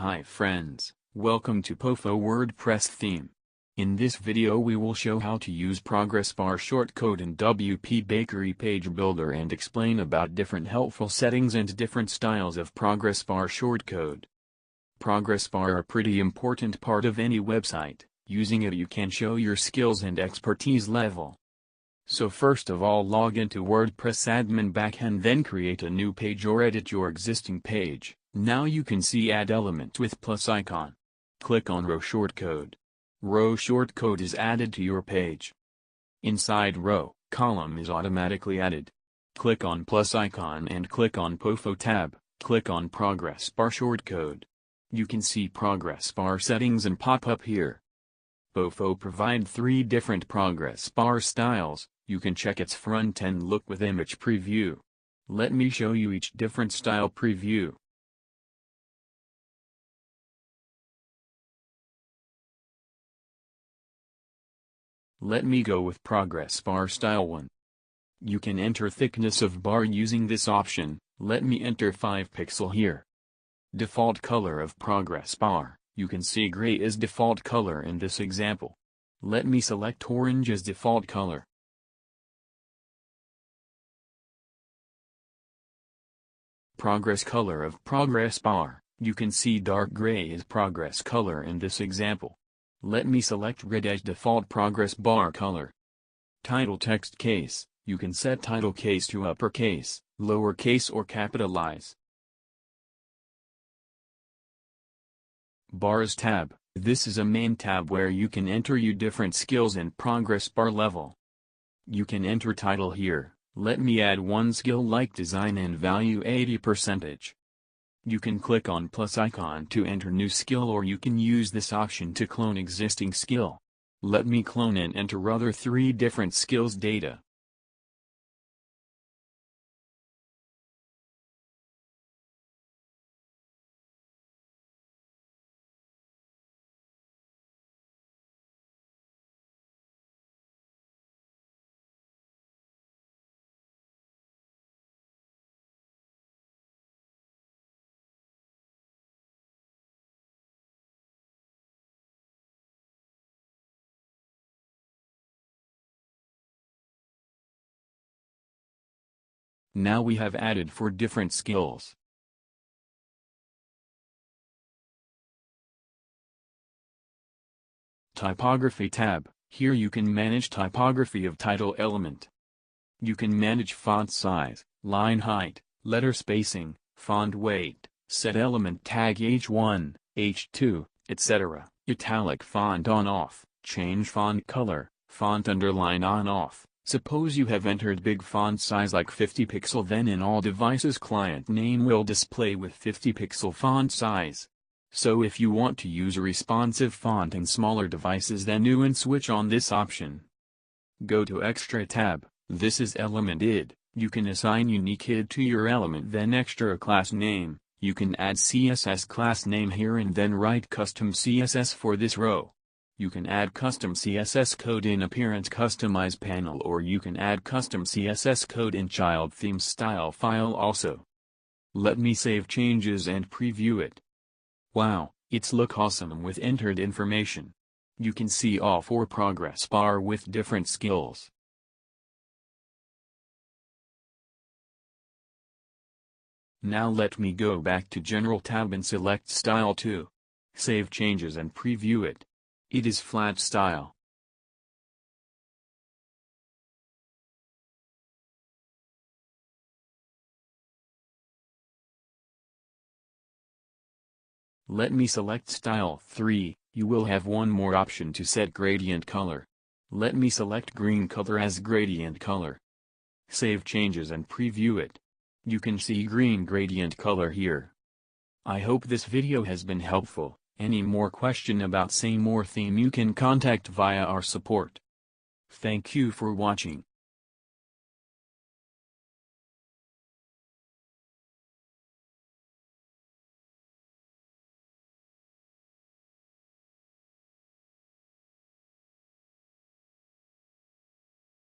Hi friends, welcome to POFO WordPress Theme. In this video we will show how to use progress bar shortcode in WP Bakery Page Builder and explain about different helpful settings and different styles of progress bar shortcode. Progress bar are a pretty important part of any website. Using it you can show your skills and expertise level. So first of all, log into WordPress admin backend, then create a new page or edit your existing page. Now you can see add element with plus icon. Click on row shortcode. Row shortcode is added to your page. Inside row, column is automatically added. Click on plus icon and click on POFO tab. Click on progress bar shortcode. You can see progress bar settings and pop up here. POFO provide 3 different progress bar styles. You can check its front end look with image preview. Let me show you each different style preview. Let me go with progress bar style 1. You can enter thickness of bar using this option. Let me enter 5 pixel here. Default color of progress bar. You can see gray is default color in this example. Let me select orange as default color. Progress color of progress bar. You can see dark gray is progress color in this example. Let me select red as default progress bar color. Title text case. You can set title case to uppercase, lowercase or capitalize. Bars tab. This is a main tab where you can enter your different skills and progress bar level. You can enter title here. Let me add one skill like design and value 80%. You can click on plus icon to enter new skill, or you can use this option to clone existing skill. Let me clone and enter other 3 different skills data. Now we have added 4 different skills. Typography tab. Here you can manage typography of title element. You can manage font size, line height, letter spacing, font weight, set element tag H1, H2, etc. Italic font on-off, change font color, font underline on-off. Suppose you have entered big font size like 50 pixel, then in all devices client name will display with 50 pixel font size. So if you want to use a responsive font in smaller devices, then you can switch on this option. Go to extra tab. This is element id. You can assign unique id to your element, then extra class name. You can add CSS class name here and then write custom CSS for this row. You can add custom CSS code in appearance customize panel, or you can add custom CSS code in child theme style file also. Let me save changes and preview it. Wow, it's look awesome with entered information. You can see all 4 progress bar with different skills. Now let me go back to General tab and select Style 2. Save changes and preview it. It is flat style. Let me select Style 3. You will have one more option to set gradient color. Let me select green color as gradient color. Save changes and preview it. You can see green gradient color here. I hope this video has been helpful. Any more question about same or theme you can contact via our support. Thank you for watching.